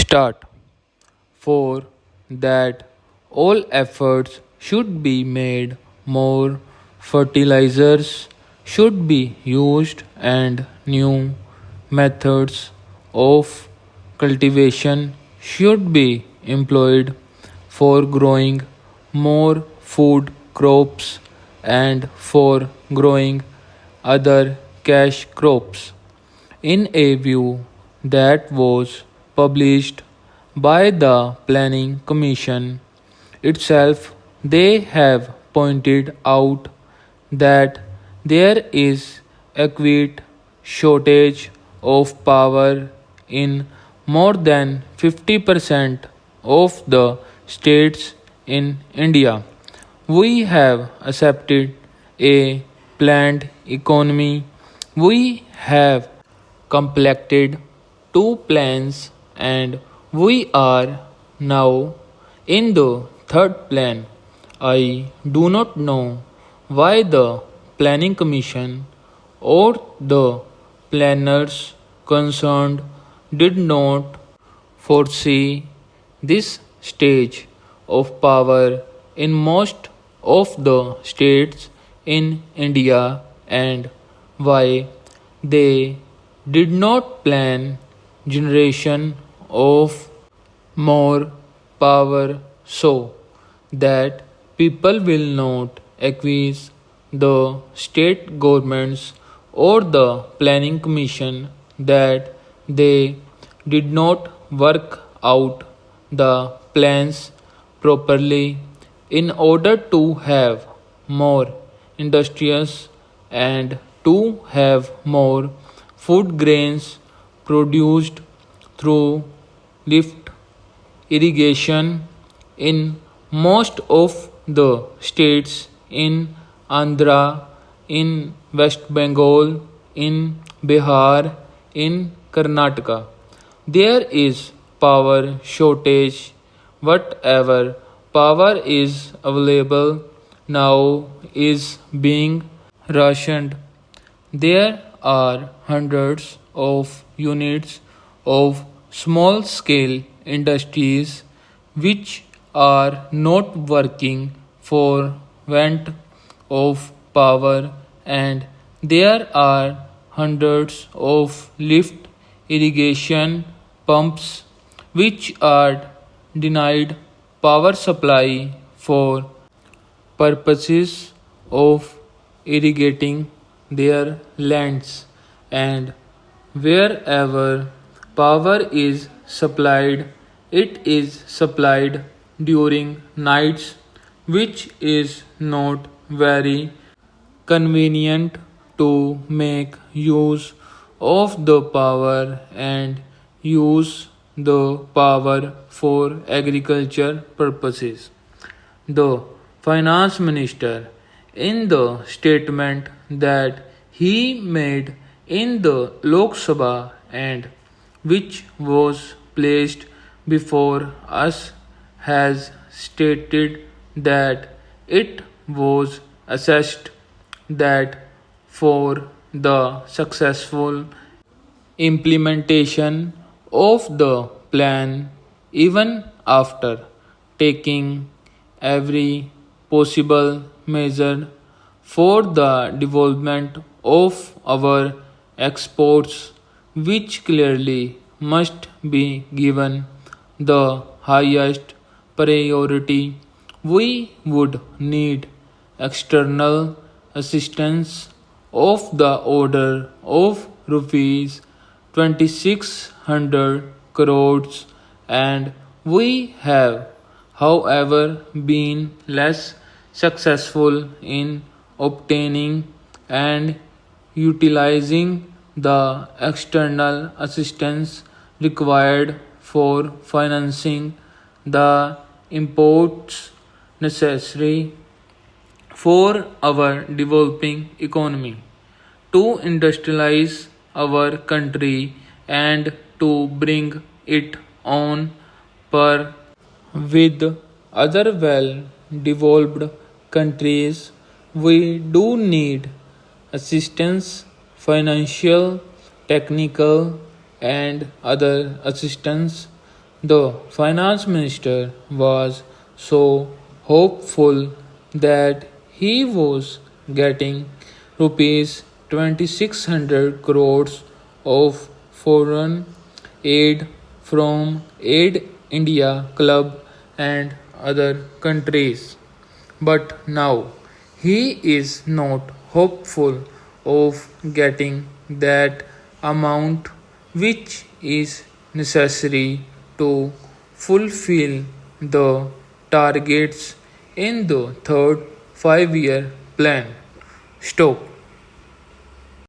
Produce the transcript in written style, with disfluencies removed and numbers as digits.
start. For that, all efforts should be made, more fertilizers should be used, and new methods of cultivation should be employed for growing more food crops and for growing other cash crops. In a view that was published by the Planning Commission itself, they have pointed out that there is acute shortage of power in more than 50% of the states in India. We have accepted a planned economy. We have completed two plans and we are now in the third plan. I do not know why the Planning Commission or the planners concerned did not foresee this stage of power in most of the states in India and why they did not plan generation of more power so that people will not accuse the state governments or the planning commission that they did not work out the plans properly in order to have more industries and to have more food grains produced through lift irrigation in most of the states in Andhra, in West Bengal, in Bihar, in Karnataka. There is power shortage. Whatever power is available now is being rationed. There are hundreds of units of small scale industries which are not working for want of power, and there are hundreds of lift irrigation pumps which are denied power supply for purposes of irrigating their lands, and wherever power is supplied, it is supplied during nights, which is not very convenient to make use of the power and use the power for agriculture purposes. The finance minister, in the statement that he made in the Lok Sabha and which was placed before us, has stated that it was assessed that for the successful implementation of the plan, even after taking every possible measure for the development of our exports, which clearly must be given the highest priority, we would need external assistance of the order of rupees 2600 crores, and we have, however, been less successful in obtaining and utilizing the external assistance required for financing the imports necessary for our developing economy, to industrialize our country and to bring it on par with other well developed countries. We do need assistance, financial, technical, and other assistance The finance minister was so hopeful that he was getting rupees 2600 crores of foreign aid from Aid India Club and other countries. But now he is not hopeful of getting that amount which is necessary to fulfill the targets in the third 5 year plan. Stop.